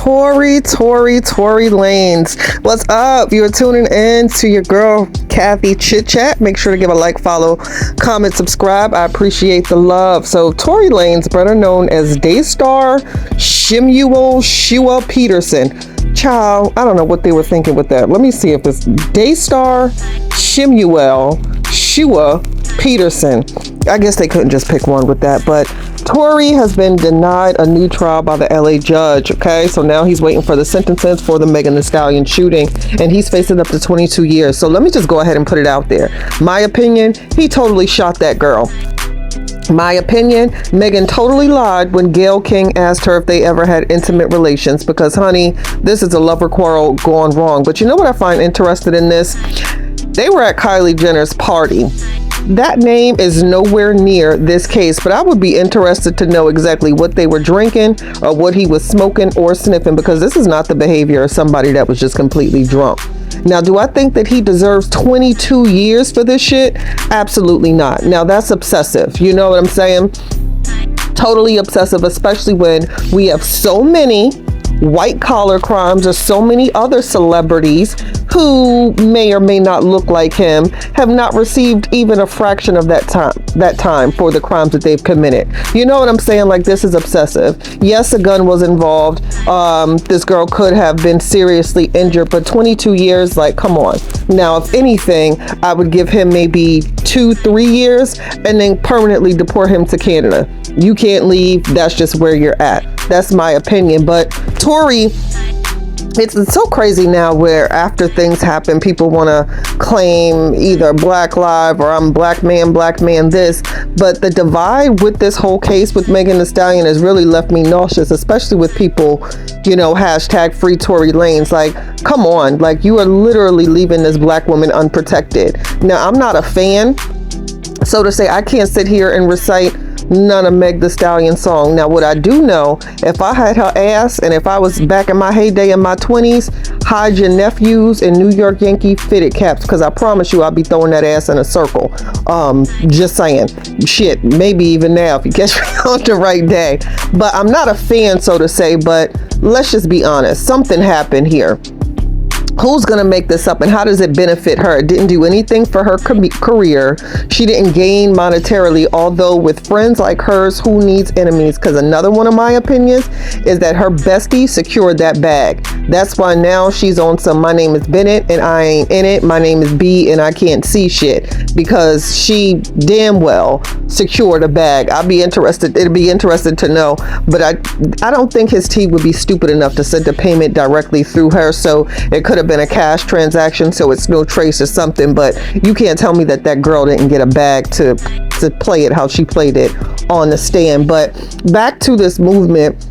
Tory Lanez. What's up? You're tuning in to your girl Kathy Chit Chat. Make sure to give a like, follow, comment, subscribe. I appreciate the love. So Tory Lanez, better known as Daystar Shemuel Shua Peterson. Child, I don't know what they were thinking with that. Let me see if it's Daystar Shemuel Shua Peterson. I guess they couldn't just pick one with that, but Tory has been denied a new trial by the LA judge, okay? So now he's waiting for the sentences for the Megan Thee Stallion shooting, and he's facing up to 22 years. So let me just go ahead and put it out there. My opinion, he totally shot that girl. My opinion, Megan totally lied when Gayle King asked her if they ever had intimate relations because, honey, this is a lover quarrel gone wrong. But you know what I find interested in this? They were at Kylie Jenner's party. That name is nowhere near this case, but I would be interested to know exactly what they were drinking or what he was smoking or sniffing, because this is not the behavior of somebody that was just completely drunk. Now, do I think that he deserves 22 years for this shit? Absolutely not. Now, that's obsessive. You know what I'm saying? Totally obsessive, especially when we have so many white collar crimes or so many other celebrities who may or may not look like him have not received even a fraction of that time for the crimes that they've committed. You know what I'm saying? Like, this is obsessive. Yes, a gun was involved. This girl could have been seriously injured, but 22 years, like, come on. Now, if anything, I would give him maybe 2-3 years and then permanently deport him to Canada. You can't leave. That's just where you're at. That's my opinion. But Tory, it's so crazy now where after things happen, people want to claim either Black Lives or I'm black man this. But the divide with this whole case with Megan Thee Stallion has really left me nauseous, especially with people, you know, hashtag free Tory Lanez. Like, come on, like, you are literally leaving this black woman unprotected. Now, I'm not a fan, so to say. I can't sit here and recite none of Meg Thee Stallion song. Now, what I do know, if I had her ass and if I was back in my heyday in my 20s, hide your nephews in New York Yankee fitted caps, because I promise you I'll be throwing that ass in a circle. Just saying. Shit, maybe even now if you catch me on the right day. But I'm not a fan, so to say, but let's just be honest. Something happened here. Who's going to make this up, and how does it benefit her? It didn't do anything for her career. She didn't gain monetarily, although with friends like hers, who needs enemies? Because another one of my opinions is that her bestie secured that bag. That's why now she's on some my name is Bennett and I ain't in it. My name is B and I can't see shit, because she damn well secured a bag. It'd be interesting to know, but I don't think his team would be stupid enough to send the payment directly through her. So it could have been a cash transaction, so it's no trace or something, but you can't tell me that girl didn't get a bag to play it how she played it on the stand. But back to this movement,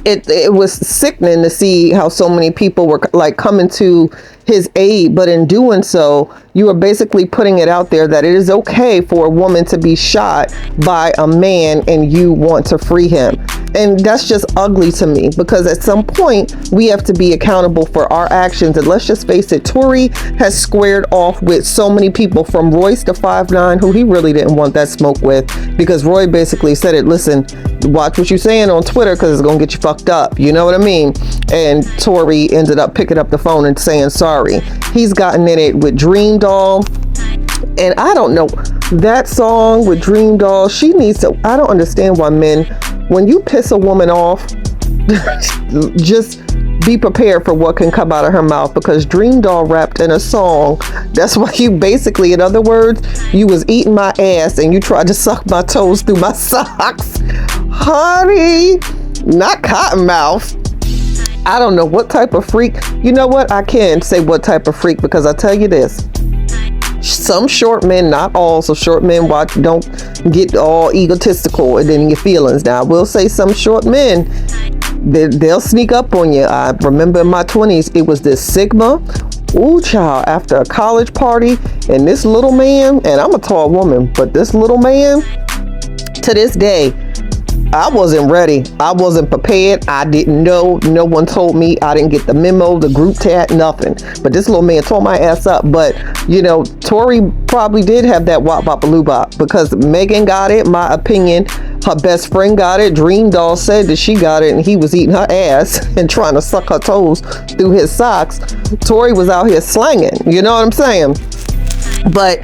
it was sickening to see how so many people were like coming to his aid, but in doing so, you are basically putting it out there that it is okay for a woman to be shot by a man and you want to free him. And that's just ugly to me, because at some point we have to be accountable for our actions. And let's just face it, Tory has squared off with so many people, from Royce to 5'9", who he really didn't want that smoke with, because Roy basically said it, listen, watch what you're saying on Twitter because it's going to get you fucked up. You know what I mean? And Tory ended up picking up the phone and saying sorry. He's gotten in it with Dream Doll. And I don't know, that song with Dream Doll, she needs to, I don't understand why men, when you piss a woman off, just be prepared for what can come out of her mouth, because Dream Doll rapped in a song. That's why you basically, in other words, you was eating my ass and you tried to suck my toes through my socks. Honey, not Cottonmouth. I don't know what type of freak. You know what? I can't say what type of freak, because I tell you this. Some short men, not all, so short men don't get all egotistical and in your feelings. Now, I will say some short men, they'll sneak up on you. I remember in my 20s, it was this Sigma. Ooh, child, after a college party, and this little man, and I'm a tall woman, but this little man, to this day, I wasn't ready. I wasn't prepared. I didn't know. No one told me. I didn't get the memo, the group chat, nothing. But this little man tore my ass up. But, you know, Tory probably did have that wop bop baloo bop, because Megan got it, my opinion. Her best friend got it. Dream Doll said that she got it and he was eating her ass and trying to suck her toes through his socks. Tory was out here slanging, you know what I'm saying? But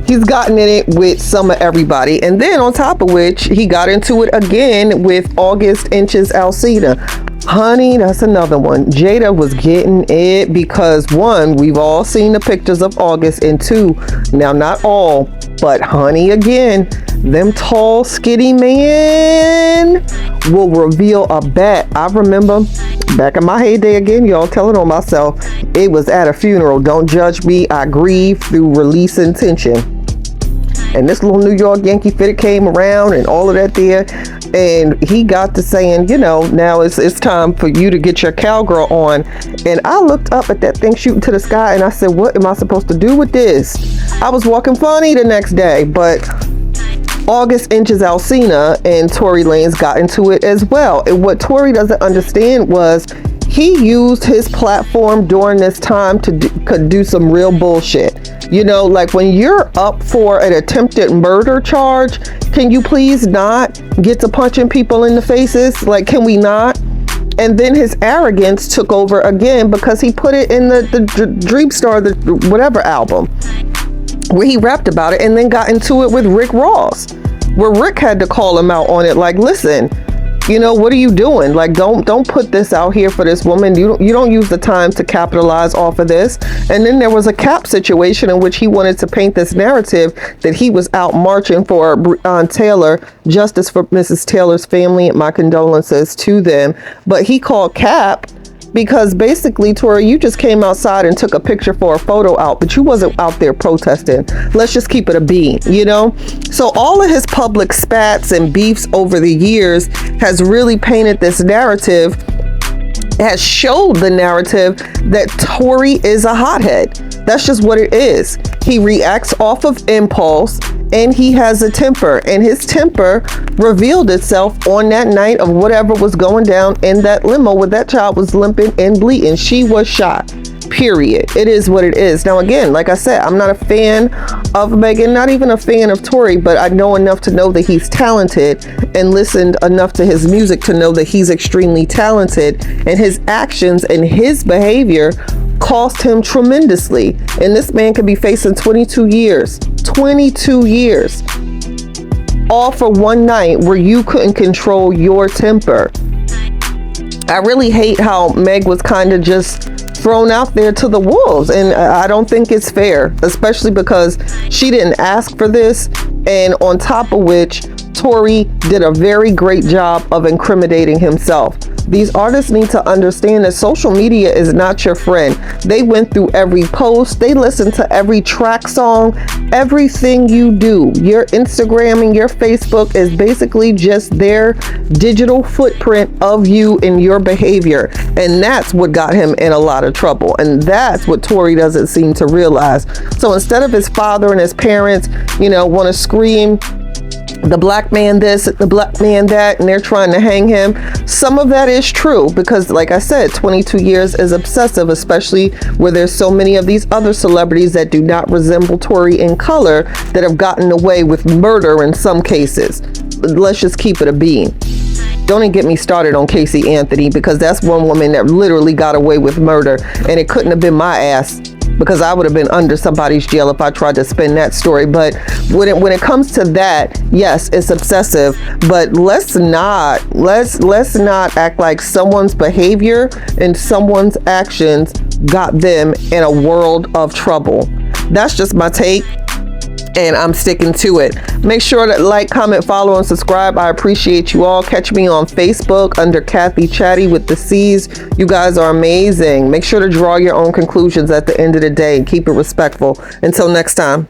he's gotten in it with some of everybody. And then on top of which, he got into it again with August Inches Alcina. Honey, that's another one. Jada was getting it because, one, we've all seen the pictures of August, and two, now not all, but honey, again, them tall, skinny men will reveal a bet. I remember back in my heyday, again, y'all, telling on myself, it was at a funeral. Don't judge me. I grieve through releasing tension. And this little New York Yankee fitter came around and all of that there. And he got to saying, you know, now it's time for you to get your cowgirl on. And I looked up at that thing shooting to the sky and I said, what am I supposed to do with this? I was walking funny the next day, but August Inches Alcina and Tory Lanez got into it as well. And what Tory doesn't understand was he used his platform during this time to do some real bullshit. You know, like when you're up for an attempted murder charge, can you please not get to punching people in the faces? Like, can we not? And then his arrogance took over again because he put it in the Dreamstar, the whatever album, where he rapped about it and then got into it with Rick Ross, where Rick had to call him out on it. Like, listen, you know, what are you doing? Like, don't put this out here for this woman. You don't use the time to capitalize off of this. And then there was a Cap situation in which he wanted to paint this narrative that he was out marching for Breonna Taylor, justice for Mrs. Taylor's family, and my condolences to them. But he called Cap because basically, Tory, you just came outside and took a picture for a photo out, but you wasn't out there protesting. Let's just keep it a bean, you know? So all of his public spats and beefs over the years has really painted this narrative, has showed the narrative that Tory is a hothead. That's just what it is. He reacts off of impulse and he has a temper, and his temper revealed itself on that night of whatever was going down in that limo where that child was limping and bleeding. She was shot. Period. It is what it is. Now, again, like I said, I'm not a fan of Megan, not even a fan of Tory, but I know enough to know that he's talented and listened enough to his music to know that he's extremely talented, and his actions and his behavior cost him tremendously. And this man could be facing 22 years. 22 years. All for one night where you couldn't control your temper. I really hate how Meg was kind of just thrown out there to the wolves, and I don't think it's fair, especially because she didn't ask for this, and on top of which Tory did a very great job of incriminating himself. These artists need to understand that social media is not your friend. They went through every post, they listened to every track song, everything you do. Your Instagram and your Facebook is basically just their digital footprint of you and your behavior. And that's what got him in a lot of trouble. And that's what Tory doesn't seem to realize. So instead of his father and his parents, you know, want to scream, the black man this, the black man that, and they're trying to hang him. Some of that is true because, like I said, 22 years is obsessive, especially where there's so many of these other celebrities that do not resemble Tory in color that have gotten away with murder in some cases. Let's just keep it a bean. Don't even get me started on Casey Anthony, because that's one woman that literally got away with murder, and it couldn't have been my ass, because I would have been under somebody's jail if I tried to spin that story. But when it comes to that, yes, it's obsessive, but let's not act like someone's behavior and someone's actions got them in a world of trouble. That's just my take, and I'm sticking to it. Make sure to like, comment, follow, and subscribe. I appreciate you all. Catch me on Facebook under Kathy Chatty with the C's. You guys are amazing. Make sure to draw your own conclusions at the end of the day and keep it respectful. Until next time.